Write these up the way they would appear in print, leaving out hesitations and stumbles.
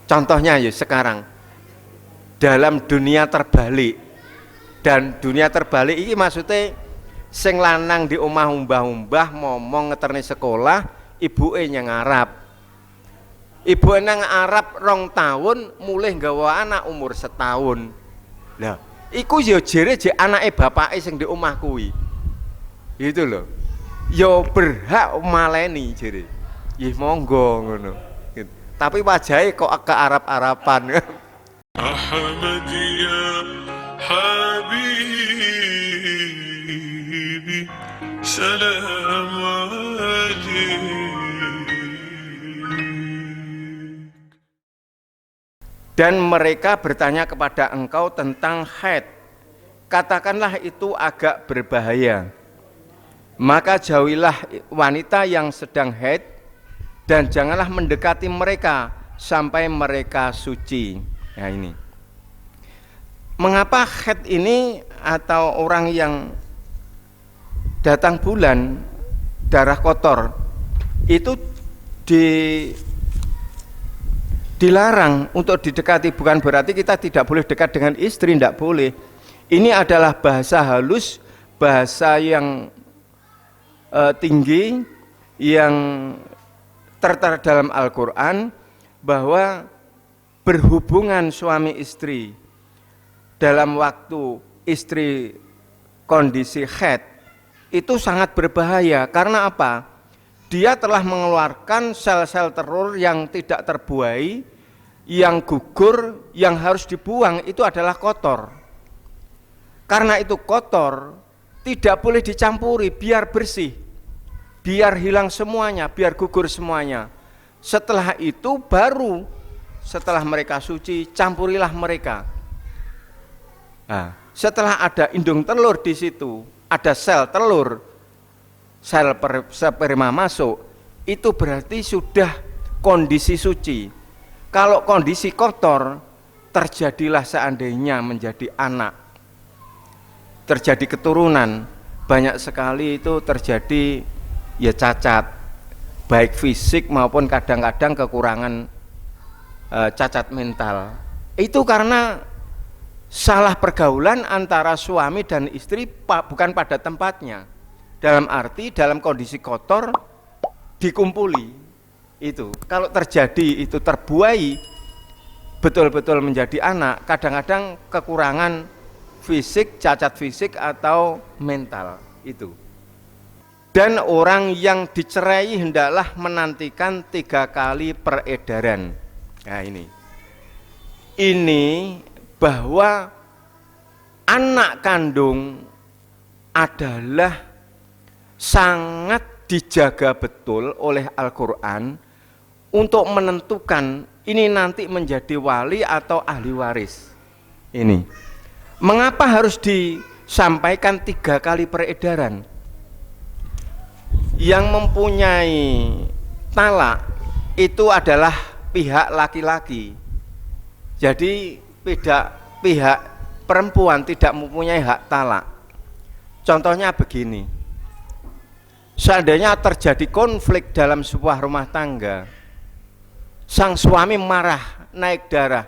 Contohnya ya sekarang dalam dunia terbalik, dan dunia terbalik ini maksudnya sing lanang di omah umbah-umbah momong ngeterni sekolah, ibuke nyang Arab. Ibuke nang Arab 2 tahun mulih nggawa anak umur 1 tahun. Lah, iku ya jere anake bapake sing di omah kuwi. Gitu loh. Ya berhak maleni jere. Nggih monggo ngono. Gitu. Tapi wajahe kok ke Arab-Araban. Ahmad ya habibi salam Dan mereka bertanya kepada engkau tentang haid. Katakanlah itu agak berbahaya. Maka jauhilah wanita yang sedang haid dan janganlah mendekati mereka sampai mereka suci. Nah ini. Mengapa haid ini atau orang yang datang bulan darah kotor itu dilarang untuk didekati? Bukan berarti kita tidak boleh dekat dengan istri, tidak boleh. Ini adalah bahasa halus, bahasa yang tinggi yang tertera dalam Al-Quran, bahwa berhubungan suami istri dalam waktu istri kondisi haid itu sangat berbahaya. Karena apa? Dia telah mengeluarkan sel-sel telur yang tidak terbuai, yang gugur, yang harus dibuang, itu adalah kotor. Karena itu kotor, tidak boleh dicampuri, biar bersih, biar hilang semuanya, biar gugur semuanya. Setelah itu baru setelah mereka suci, campurilah mereka. Nah, setelah ada indung telur di situ, ada sel telur, sel sperma masuk, itu berarti sudah kondisi suci. Kalau kondisi kotor, terjadilah seandainya menjadi anak, terjadi keturunan, banyak sekali itu terjadi ya cacat, baik fisik maupun kadang-kadang kekurangan cacat mental. Itu karena salah pergaulan antara suami dan istri bukan pada tempatnya. Dalam arti dalam kondisi kotor dikumpuli. Itu kalau terjadi itu terbuai betul-betul menjadi anak, kadang-kadang kekurangan fisik, cacat fisik atau mental itu. Dan orang yang dicerai hendaklah menantikan 3 kali peredaran. Nah ini bahwa anak kandung adalah sangat dijaga betul oleh Al-Quran untuk menentukan ini nanti menjadi wali atau ahli waris. Ini mengapa harus disampaikan 3 kali peredaran? Yang mempunyai talak itu adalah pihak laki-laki. Jadi pihak perempuan tidak mempunyai hak talak. Contohnya begini, seandainya terjadi konflik dalam sebuah rumah tangga, sang suami marah, naik darah,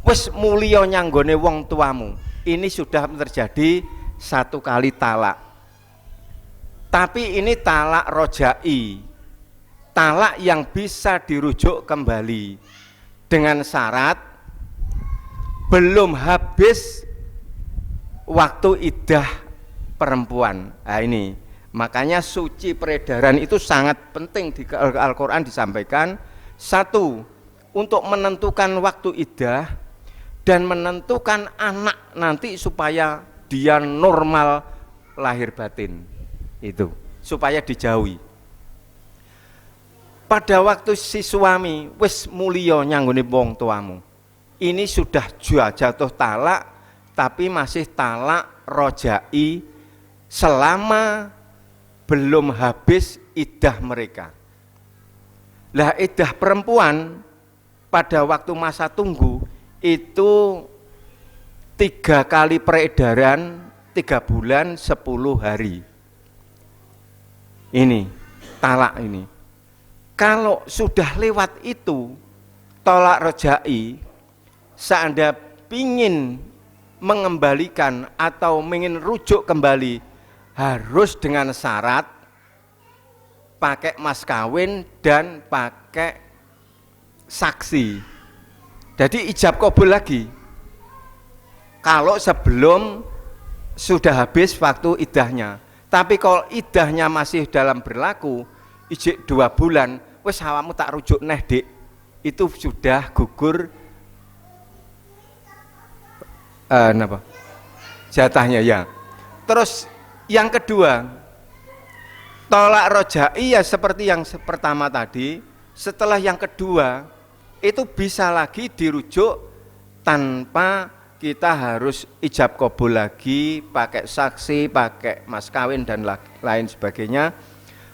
wes mulya nyanggone wong tuamu, ini sudah terjadi 1 kali talak. Tapi ini talak rojai, talak yang bisa dirujuk kembali dengan syarat belum habis waktu iddah perempuan. Nah ini makanya suci peredaran itu sangat penting di Al-Quran disampaikan. 1, untuk menentukan waktu iddah dan menentukan anak nanti supaya dia normal lahir batin, itu supaya dijauhi. Pada waktu si suami wis mulya nyanggone wong tuamu, ini sudah jatuh talak, tapi masih talak rojai selama belum habis iddah mereka. Lah iddah perempuan pada waktu masa tunggu itu 3 kali peredaran, 3 bulan 10 hari. Ini talak ini. Kalau sudah lewat itu, tolak rojai, seandainya pingin mengembalikan atau ingin rujuk kembali, harus dengan syarat pakai mas kawin dan pakai saksi. Jadi ijab kabul lagi kalau sebelum sudah habis waktu iddahnya. Tapi kalau iddahnya masih dalam berlaku ijik 2 bulan, wes awakmu tak rujuk neh dik, itu sudah gugur jatahnya ya. Terus yang kedua, tolak rojai ya seperti yang pertama tadi. Setelah yang kedua itu bisa lagi dirujuk tanpa kita harus ijab kabul lagi, pakai saksi, pakai mas kawin dan lain sebagainya.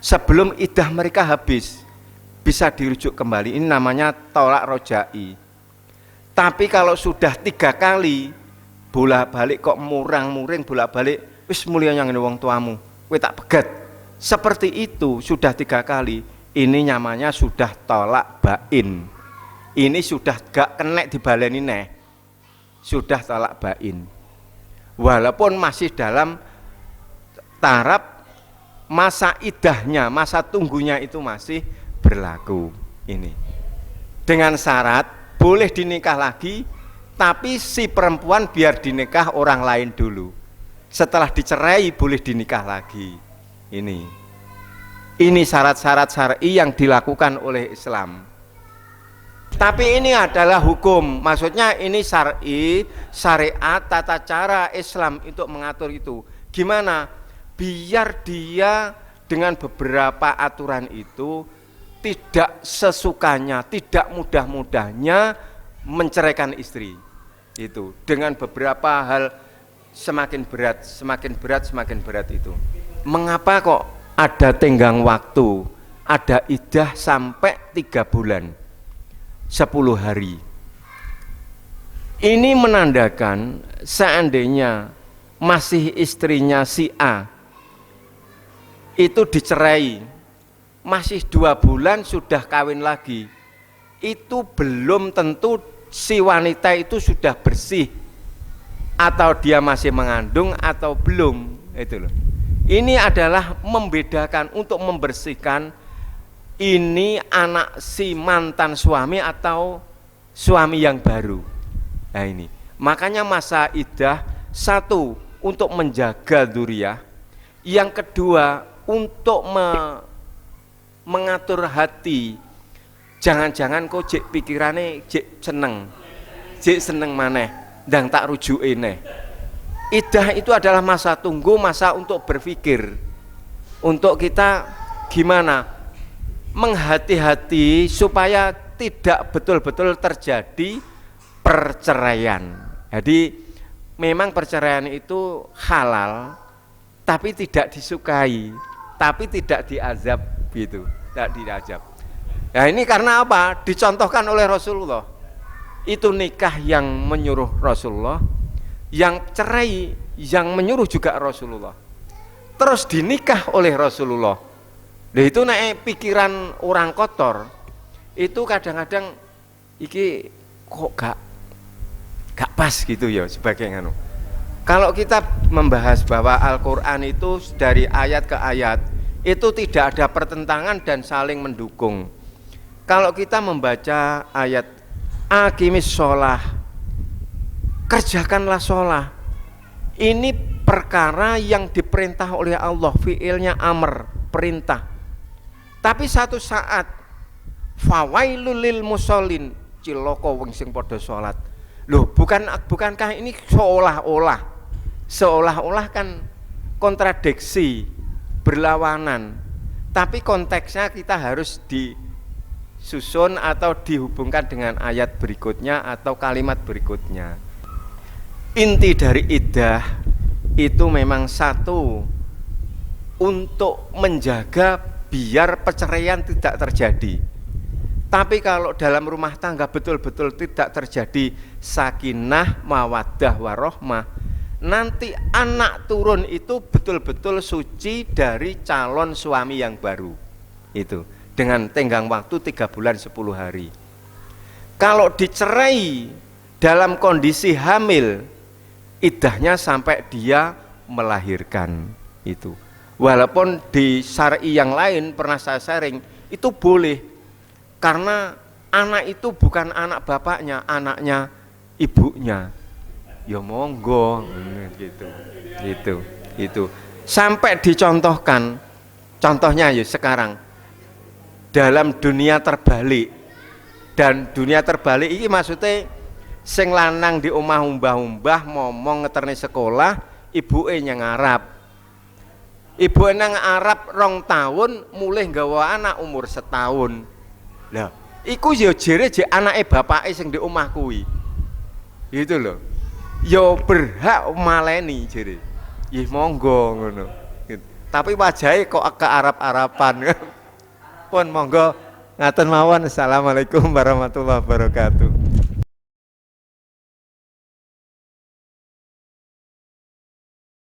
Sebelum iddah mereka habis bisa dirujuk kembali. Ini namanya tolak rojai. Tapi kalau sudah 3 kali bolak-balik kok murang-muring bolak-balik, wis mulia yang wong tuamu, kowe tak pegat. Seperti itu sudah 3 kali. Ini namanya sudah tolak bain. Ini sudah gak kena dibaleni neh. Sudah tolak bain. Walaupun masih dalam taraf masa iddahnya, masa tunggunya itu masih berlaku. Ini dengan syarat boleh dinikah lagi, tapi si perempuan biar dinikah orang lain dulu. Setelah dicerai boleh dinikah lagi. Ini syarat-syarat syar'i yang dilakukan oleh Islam. Tapi ini adalah hukum, maksudnya ini syar'i, syariat, tata cara Islam untuk mengatur itu. Gimana? Biar dia dengan beberapa aturan itu tidak sesukanya, tidak mudah-mudahnya menceraikan istri. Itu dengan beberapa hal semakin berat itu. Mengapa kok ada tenggang waktu, ada iddah sampai 3 bulan 10 hari? Ini menandakan seandainya masih istrinya si A itu dicerai, masih 2 bulan sudah kawin lagi, itu belum tentu si wanita itu sudah bersih atau dia masih mengandung atau belum. Itu loh. Ini adalah membedakan untuk membersihkan ini anak si mantan suami atau suami yang baru. Nah ini, makanya masa iddah, 1 untuk menjaga dzurriyyah, yang kedua untuk mengatur hati. Jangan-jangan kok jek pikirane jek seneng maneh, ndang tak rujuke neh. Iddah itu adalah masa tunggu, masa untuk berpikir, untuk kita gimana menghati-hati supaya tidak betul-betul terjadi perceraian. Jadi memang perceraian itu halal, tapi tidak disukai, tapi tidak diazab gitu, tidak diazab. Nah ini karena apa? Dicontohkan oleh Rasulullah. Itu nikah yang menyuruh Rasulullah, yang cerai yang menyuruh juga Rasulullah. Terus dinikah oleh Rasulullah. Nah itu naik pikiran orang kotor. Itu kadang-kadang iki kok gak pas gitu ya sebagai nganu. Kalau kita membahas bahwa Al-Qur'an itu dari ayat ke ayat itu tidak ada pertentangan dan saling mendukung. Kalau kita membaca ayat aqimis sholah, kerjakanlah sholah, ini perkara yang diperintah oleh Allah, fiilnya amr, perintah. Tapi satu saat fawailul lil musallin, ciloko wong sing padha salat. Loh, bukankah ini seolah-olah kan kontradiksi, berlawanan. Tapi konteksnya kita harus disusun atau dihubungkan dengan ayat berikutnya atau kalimat berikutnya. Inti dari iddah itu memang 1 untuk menjaga biar perceraian tidak terjadi. Tapi kalau dalam rumah tangga betul-betul tidak terjadi sakinah, mawaddah, warahmah, nanti anak turun itu betul-betul suci dari calon suami yang baru. Itu dengan tenggang waktu 3 bulan 10 hari. Kalau dicerai dalam kondisi hamil, iddahnya sampai dia melahirkan itu. Walaupun di syar'i yang lain pernah saya sharing, itu boleh karena anak itu bukan anak bapaknya, anaknya ibunya. Ya monggo gitu. Sampai dicontohkan, contohnya ya sekarang dalam dunia terbalik. Dan dunia terbalik ini maksudnya sing lanang di omah umbah-umbah momong ngeterni sekolah, ibuke nyang Arab. Ibuke nang Arab 2 tahun mulih nggawa anak umur 1 tahun. Lah, iku ya jere anake bapake sing di omah kuwi. Gitu loh. Ya berhak maleni jere. Ih monggo ngono. Gitu. Tapi wajahe kok ke Arab-Araban. Pun monggo ngaten mawon. Assalamualaikum warahmatullahi wabarakatuh.